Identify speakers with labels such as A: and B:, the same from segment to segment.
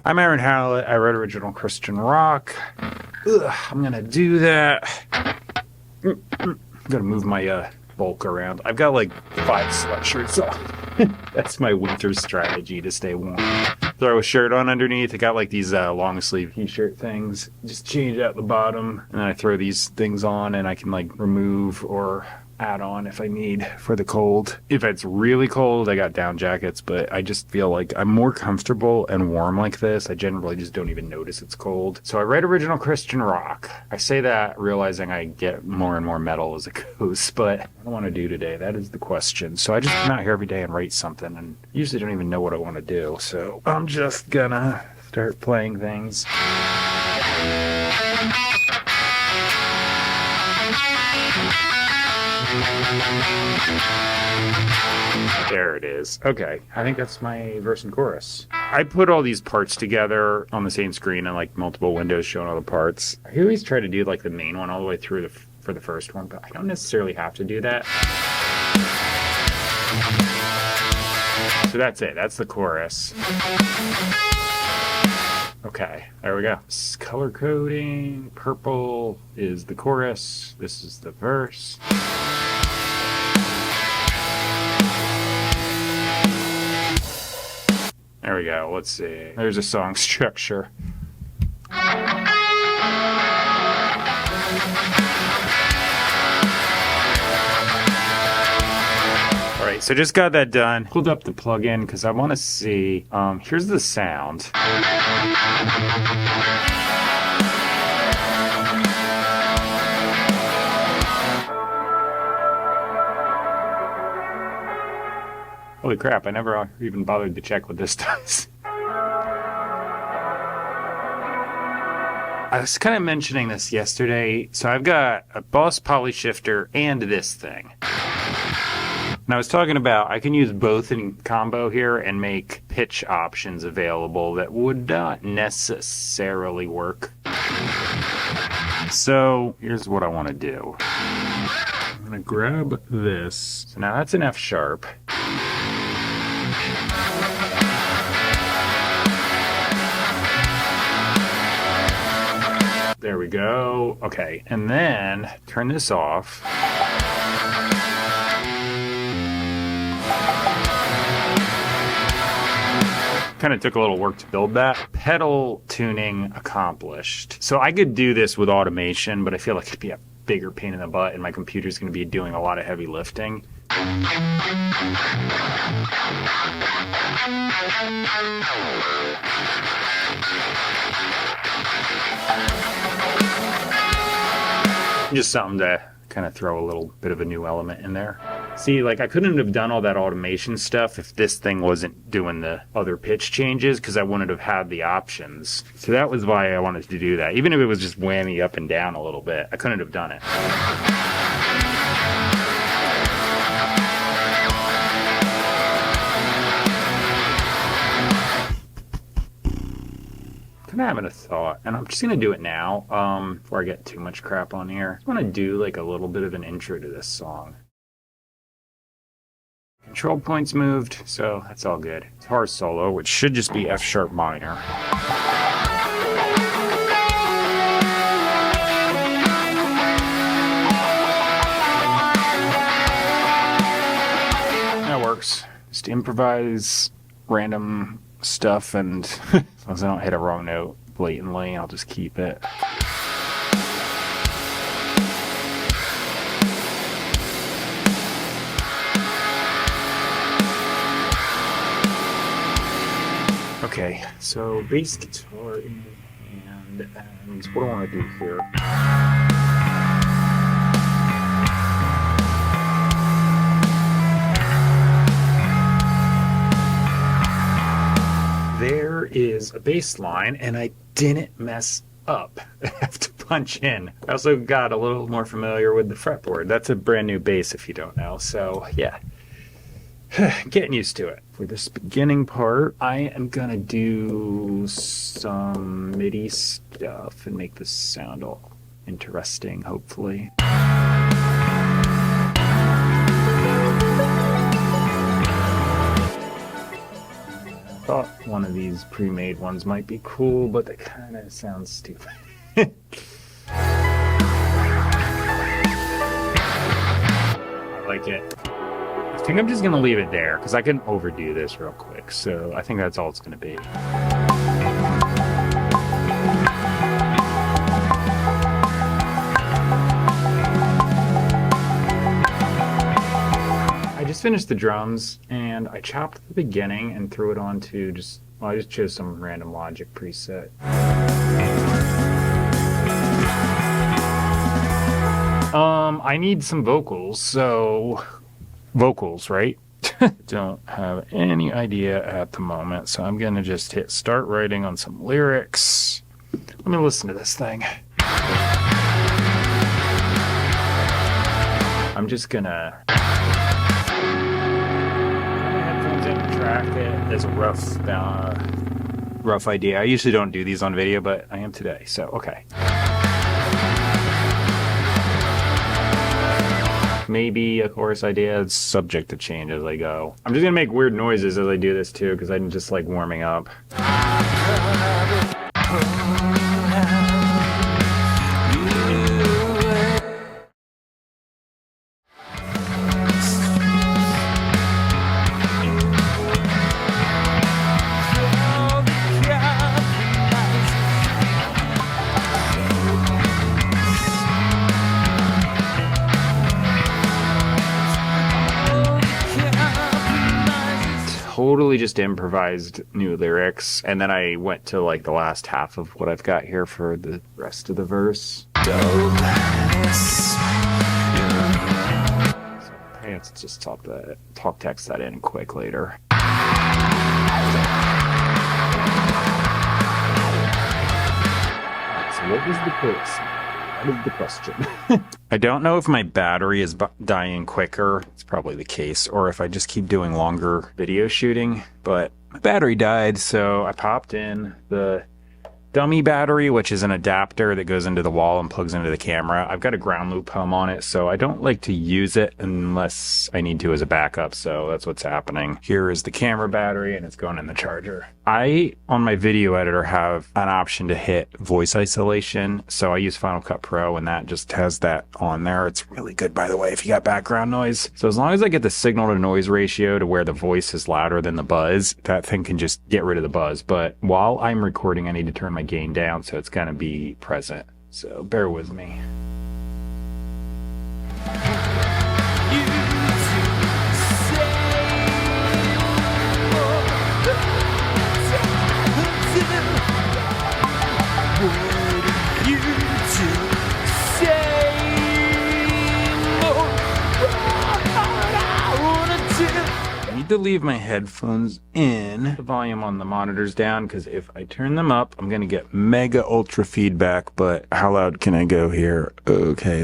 A: I'm Aaron Hallett. I wrote original Christian rock. I'm gonna do that. I'm gonna move my bulk around. I've got like 5 sweatshirts on. That's my winter strategy to stay warm. Throw a shirt on underneath. I got like these long sleeve t-shirt things. Just change out the bottom, and then I throw these things on, and I can like remove or add on if I need for the cold. If it's really cold, I got down jackets, but I just feel like I'm more comfortable and warm like this. I generally just don't even notice it's cold. So I write original Christian rock. I say that realizing I get more and more metal as it goes, but what do I want to do today? That is the question. So I just come out here every day and write something, and usually don't even know what I want to do. So I'm just gonna start playing things. There it is. Okay, I think that's my verse and chorus. I put all these parts together on the same screen and like multiple windows showing all the parts. I always try to do like the main one all the way through for the first one, but I don't necessarily have to do that. So that's it. That's the chorus. Okay, there we go. Color coding. Purple is the chorus. This is the verse. There we go. Let's see. There's a song structure. All right, so just got that done. Pulled up the plugin because I want to see. Here's the sound. Holy crap, I never even bothered to check what this does. I was kind of mentioning this yesterday. So I've got a Boss Poly Shifter and this thing. And I was talking about I can use both in combo here and make pitch options available that would not necessarily work. So here's what I want to do. I'm going to grab this. So now that's an F sharp. There we go. Okay, and then turn this off. Kind of took a little work to build that. Pedal tuning accomplished. So I could do this with automation, but I feel like it'd be a bigger pain in the butt, and my computer's going to be doing a lot of heavy lifting. Just something to kind of throw a little bit of a new element in there. See, like I couldn't have done all that automation stuff if this thing wasn't doing the other pitch changes, because I wouldn't have had the options. So that was why I wanted to do that. Even if it was just whammy up and down a little bit, I couldn't have done it. I'm having a thought, and I'm just gonna do it now before I get too much crap on here. I want to do like a little bit of an intro to this song. Control points moved, so that's all good. Guitar solo, which should just be F sharp minor. That works. Just improvise random stuff, and as long as I don't hit a wrong note blatantly, I'll just keep it. Okay, so bass guitar in hand, and what do I want to do here? There is a bass line, and I didn't mess up. I have to punch in. I also got a little more familiar with the fretboard. That's a brand new bass if you don't know, so yeah. Getting used to it. For this beginning part, I am gonna do some MIDI stuff and make this sound all interesting, hopefully. Thought one of these pre-made ones might be cool, but they kind of sound stupid. I like it. I think I'm just gonna leave it there because I can overdo this real quick. So I think that's all it's gonna be. I just finished the drums and I chopped the beginning and threw it onto I just chose some random Logic preset. I need some vocals, so vocals, right? Don't have any idea at the moment, so I'm gonna just hit start writing on some lyrics. Let me listen to this thing. I'm just gonna track it as a rough idea. I usually don't do these on video, but I am today, so okay. Maybe a chorus idea is subject to change as I go. I'm just gonna make weird noises as I do this too, because I'm just like warming up. Totally just improvised new lyrics, and then I went to like the last half of what I've got here for the rest of the verse. So I have to just talk text that in quick later. So what was the chorus? That is the question. I don't know if my battery is dying quicker. It's probably the case, or if I just keep doing longer video shooting, but my battery died, so I popped in the dummy battery, which is an adapter that goes into the wall and plugs into the camera. I've got a ground loop home on it, so I don't like to use it unless I need to as a backup, so that's what's happening. Here is the camera battery, and it's going in the charger. I, on my video editor, have an option to hit voice isolation, so I use Final Cut Pro, and that just has that on there. It's really good, by the way, if you got background noise. So as long as I get the signal to noise ratio to where the voice is louder than the buzz, that thing can just get rid of the buzz. But while I'm recording, I need to turn my gain down, so it's going to be present. So bear with me. To leave my headphones in, the volume on the monitors down, because if I turn them up, I'm gonna get mega ultra feedback. But how loud can I go here? Okay,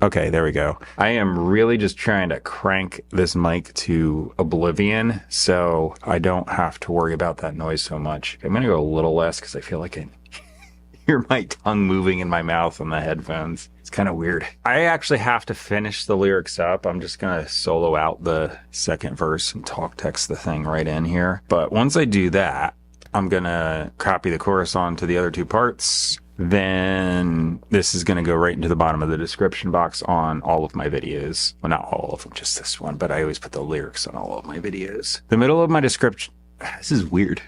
A: there we go. I am really just trying to crank this mic to oblivion so I don't have to worry about that noise so much. I'm gonna go a little less because I feel like I hear my tongue moving in my mouth on the headphones. It's kind of weird. I actually have to finish the lyrics up. I'm just going to solo out the second verse and talk text the thing right in here. But once I do that, I'm going to copy the chorus onto the other two parts. Then this is going to go right into the bottom of the description box on all of my videos. Well, not all of them, just this one, but I always put the lyrics on all of my videos. The middle of my description... This is weird.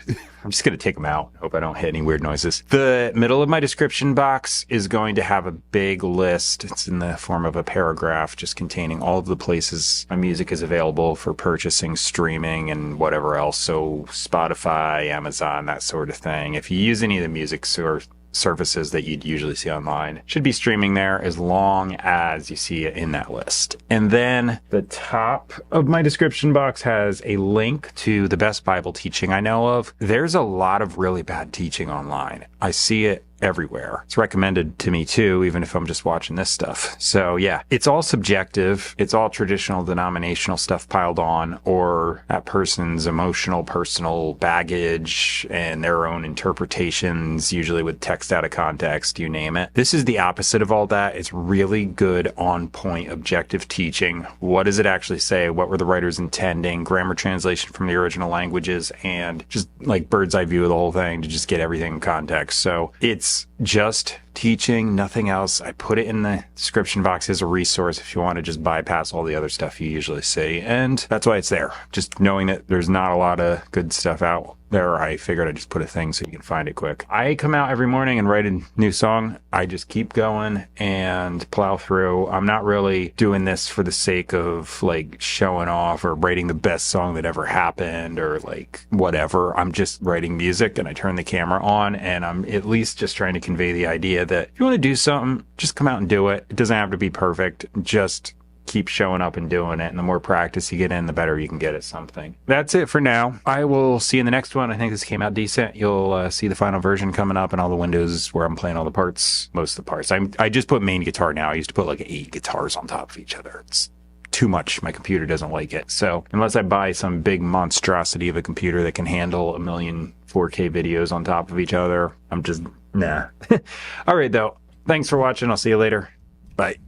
A: I'm just going to take them out. Hope I don't hit any weird noises. The middle of my description box is going to have a big list. It's in the form of a paragraph just containing all of the places my music is available for purchasing, streaming, and whatever else. So Spotify, Amazon, that sort of thing. If you use any of the music services that you'd usually see online, should be streaming there as long as you see it in that list. And then the top of my description box has a link to the best Bible teaching I know of. There's a lot of really bad teaching online. I see it everywhere. It's recommended to me too, even if I'm just watching this stuff. So yeah, it's all subjective. It's all traditional denominational stuff piled on, or that person's emotional, personal baggage and their own interpretations, usually with text out of context, you name it. This is the opposite of all that. It's really good, on point, objective teaching. What does it actually say? What were the writers intending? Grammar translation from the original languages, and just like bird's eye view of the whole thing to just get everything in context. So it's just teaching, nothing else. I put it in the description box as a resource if you want to just bypass all the other stuff you usually see. And that's why it's there. Just knowing that there's not a lot of good stuff out there, I figured I'd just put a thing so you can find it quick. I come out every morning and write a new song. I just keep going and plow through. I'm not really doing this for the sake of like showing off or writing the best song that ever happened or like whatever. I'm just writing music, and I turn the camera on, and I'm at least just trying to convey the idea that if you want to do something, just come out and do it. It doesn't have to be perfect. Just keep showing up and doing it. And the more practice you get in, the better you can get at something. That's it for now. I will see you in the next one. I think this came out decent. You'll see the final version coming up and all the windows where I'm playing all the parts, most of the parts. I just put main guitar now. I used to put like 8 guitars on top of each other. It's too much. My computer doesn't like it. So unless I buy some big monstrosity of a computer that can handle a million 4K videos on top of each other, I'm just, nah. All right, though. Thanks for watching. I'll see you later. Bye.